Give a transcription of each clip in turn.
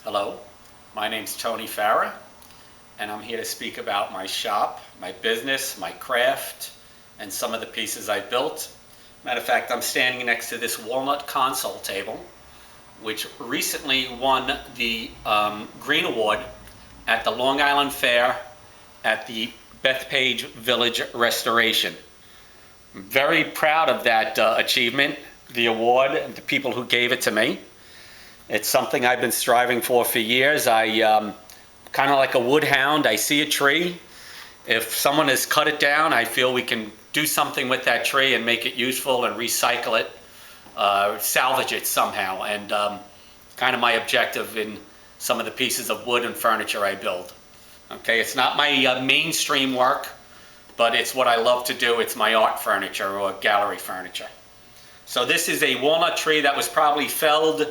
Hello, my name's Tony Farah, and I'm here to speak about my shop, my business, my craft, and some of the pieces I built. Matter of fact, I'm standing next to this walnut console table, which recently won the Green Award at the Long Island Fair at the Bethpage Village Restoration. I'm very proud of that achievement, the award, and the people who gave it to me. It's something I've been striving for years. I kind of like a wood hound. I see a tree. If someone has cut it down, I feel we can do something with that tree and make it useful and recycle it, salvage it somehow. And kind of my objective in some of the pieces of wood and furniture I build. Okay, it's not my mainstream work, but it's what I love to do. It's my art furniture or gallery furniture. So this is a walnut tree that was probably felled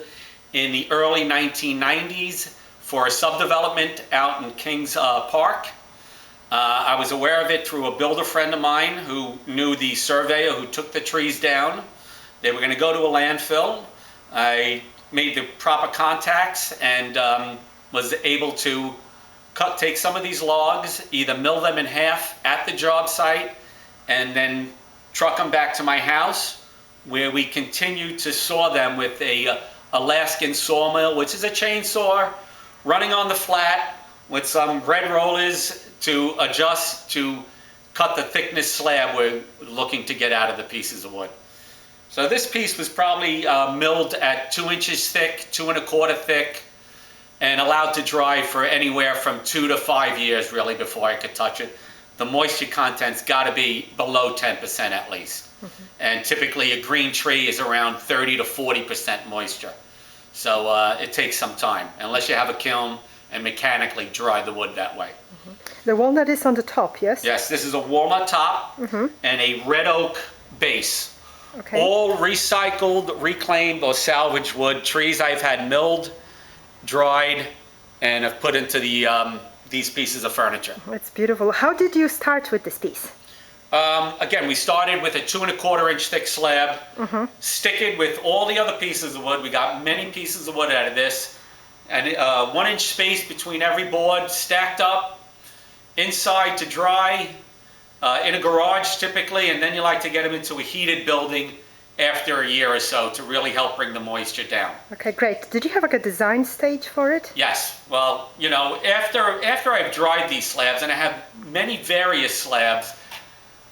in the early 1990s for a subdevelopment out in Kings Park. I was aware of it through a builder friend of mine who knew the surveyor who took the trees down. They were going to go to a landfill. I made the proper contacts and was able to take some of these logs, either mill them in half at the job site and then truck them back to my house, where we continue to saw them with a Alaskan sawmill, which is a chainsaw running on the flat with some red rollers to adjust to cut the thickness slab we're looking to get out of the pieces of wood. So this piece was probably milled at 2 inches thick, 2 1/4 thick, and allowed to dry for anywhere from 2 to 5 years really before I could touch it. The moisture content's got to be below 10% at least. And typically a green tree is around 30 to 40% moisture. So it takes some time, unless you have a kiln and mechanically dry the wood that way. The walnut is on the top, yes? Yes, this is a walnut top and a red oak base. Okay. All recycled, reclaimed, or salvaged wood. Trees I've had milled, dried, and have put into these pieces of furniture. It's beautiful. How did you start with this piece? Again, we started with a 2 1/4 inch thick slab, stick it with all the other pieces of wood. We got many pieces of wood out of this, and 1 inch space between every board, stacked up, inside to dry, in a garage typically, and then you like to get them into a heated building after a year or so to really help bring the moisture down. Okay, great. Did you have like a design stage for it? Yes. Well, you know, after I've dried these slabs, and I have many various slabs,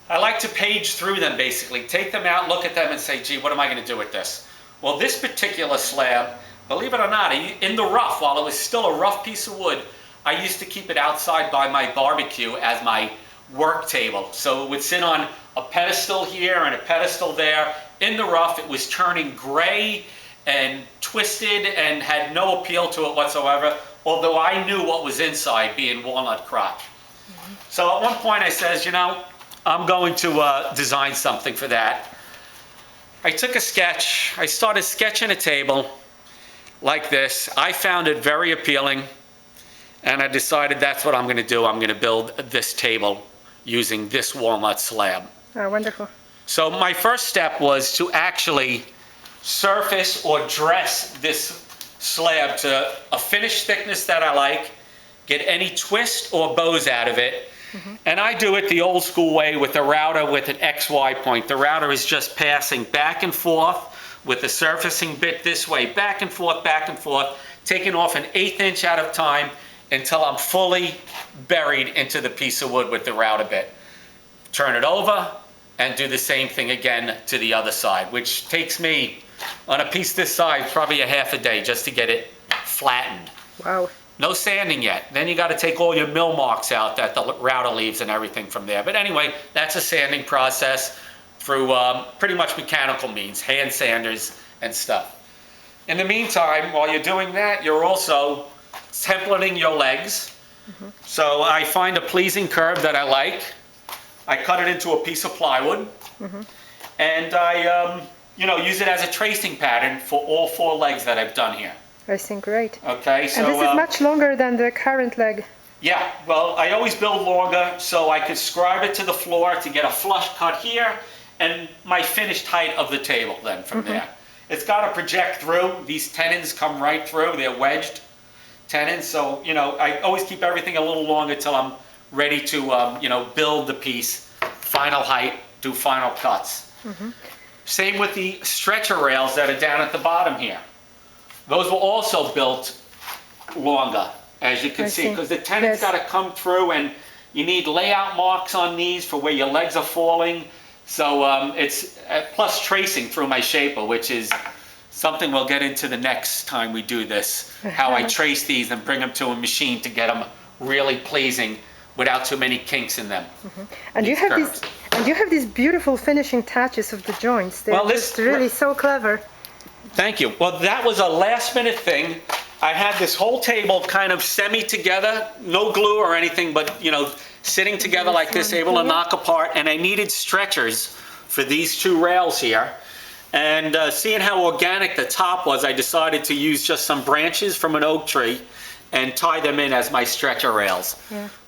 I like to page through them basically, take them out, look at them and say, gee, what am I going to do with this? Well, this particular slab, believe it or not, in the rough, while it was still a rough piece of wood, I used to keep it outside by my barbecue as my work table. So it would sit on a pedestal here and a pedestal there. In the rough, it was turning gray and twisted and had no appeal to it whatsoever, although I knew what was inside, being walnut crotch. So at one point I says, you know, I'm going to design something for that. I took a sketch. I started sketching a table like this. I found it very appealing, and I decided that's what I'm going to do. I'm going to build this table using this walnut slab. Oh, wonderful. So my first step was to actually surface or dress this slab to a finished thickness that I like, get any twist or bows out of it. And I do it the old school way with a router with an XY point. The router is just passing back and forth with the surfacing bit this way, back and forth, taking off an 1/8 inch at a time until I'm fully buried into the piece of wood with the router bit. Turn it over and do the same thing again to the other side, which takes me, on a piece this size, probably a half a day just to get it flattened. Wow. No sanding yet. Then you got to take all your mill marks out that the router leaves and everything from there. But anyway, that's a sanding process through pretty much mechanical means, hand sanders and stuff. In the meantime, while you're doing that, you're also templating your legs. So I find a pleasing curve that I like. I cut it into a piece of plywood, and I use it as a tracing pattern for all 4 legs that I've done here. I think great. Okay, so and this is much longer than the current leg. Yeah, well, I always build longer so I could scribe it to the floor to get a flush cut here and my finished height of the table then from there. It's got to project through. These tenons come right through. They're wedged. tenons. So, you know, I always keep everything a little longer till I'm ready to, you know, build the piece, final height, do final cuts. Same with the stretcher rails that are down at the bottom here. Those were also built longer, as you can see, because the tenon's got to come through, and you need layout marks on these for where your legs are falling. So it's plus tracing through my shaper, which is something we'll get into the next time we do this, how I trace these and bring them to a machine to get them really pleasing without too many kinks in them. And you have these beautiful finishing touches of the joints. They're just really so clever. Thank you. Well, that was a last minute thing. I had this whole table kind of semi together, no glue or anything, but you know, sitting together like this, able to knock apart, and I needed stretchers for these two rails here. And seeing how organic the top was, I decided to use just some branches from an oak tree and tie them in as my stretcher rails,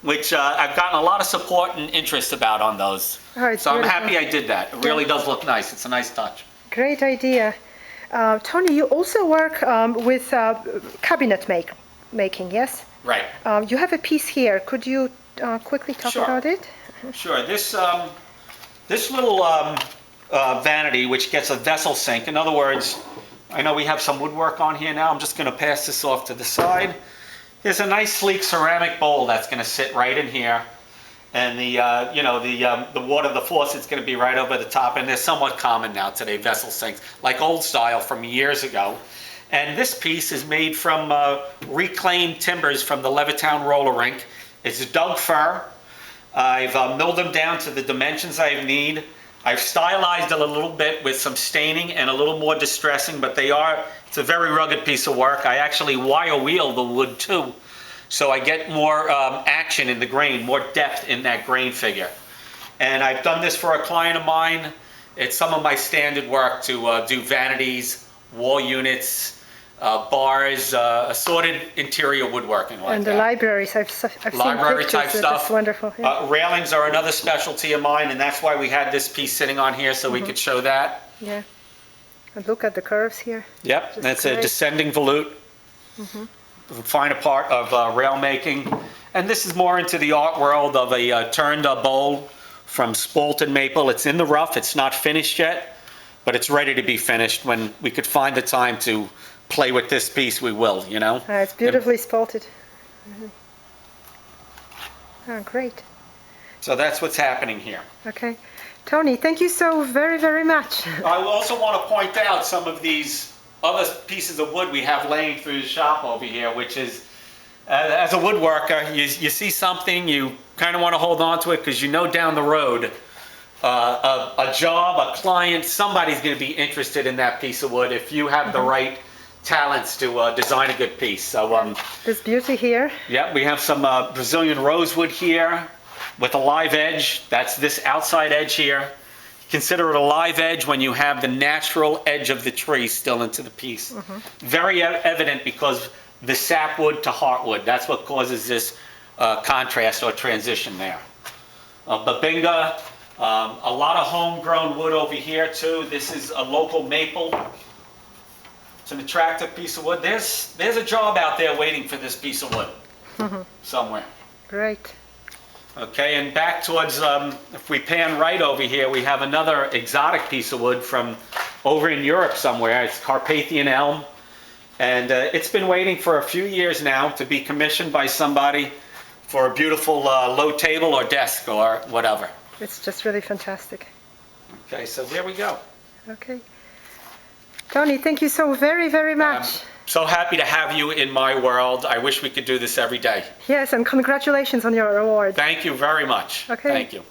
which I've gotten a lot of support and interest about on those. Oh, so I'm happy I did that. It really does look nice. It's a nice touch. Great idea. Tony, you also work with cabinet making, yes? Right. You have a piece here. Could you quickly talk about it? Sure. This little vanity, which gets a vessel sink. In other words, I know we have some woodwork on here now. I'm just going to pass this off to the side. There's a nice sleek ceramic bowl that's going to sit right in here, and the water, the faucet's going to be right over the top. And they're somewhat common now today, vessel sinks, like old style from years ago. And this piece is made from reclaimed timbers from the Levittown roller rink. It's Doug fir. I've milled them down to the dimensions I need. I've stylized it a little bit with some staining and a little more distressing, but it's a very rugged piece of work. I actually wire wheel the wood too, so I get more action in the grain, more depth in that grain figure. And I've done this for a client of mine. It's some of my standard work to do vanities, wall units, bars, assorted interior woodworking like that. And the libraries, I've seen library pictures. type stuff. That's wonderful. Yeah. Railings are another specialty of mine, and that's why we had this piece sitting on here so we could show that. Yeah. And look at the curves here. Yep, Just that's great. a descending volute. The finer part of rail making. And this is more into the art world of a turned bowl from spalted maple. It's in the rough, it's not finished yet, but it's ready to be finished. When we could find the time to play with this piece, we will, you know. It's beautifully spalted. Oh, great. So that's what's happening here. Okay. Tony, thank you so very, very much. I also want to point out some of these other pieces of wood we have laying through the shop over here, which is, as a woodworker, you see something, you kind of want to hold on to it because you know down the road, a job, a client, somebody's going to be interested in that piece of wood if you have the right talents to design a good piece. So there's beauty here. Yeah, we have some Brazilian rosewood here with a live edge. That's this outside edge here. Consider it a live edge when you have the natural edge of the tree still into the piece. Very evident because the sapwood to heartwood. That's what causes this contrast or transition there. Babinga, a lot of homegrown wood over here too. This is a local maple. It's an attractive piece of wood. There's a job out there waiting for this piece of wood somewhere. Great. Okay, and back towards, if we pan right over here, we have another exotic piece of wood from over in Europe somewhere. It's Carpathian elm. And it's been waiting for a few years now to be commissioned by somebody for a beautiful low table or desk or whatever. It's just really fantastic. Okay, so there we go. Okay. Tony, thank you so very, very much. I'm so happy to have you in my world. I wish we could do this every day. Yes, and congratulations on your award. Thank you very much. Okay. Thank you.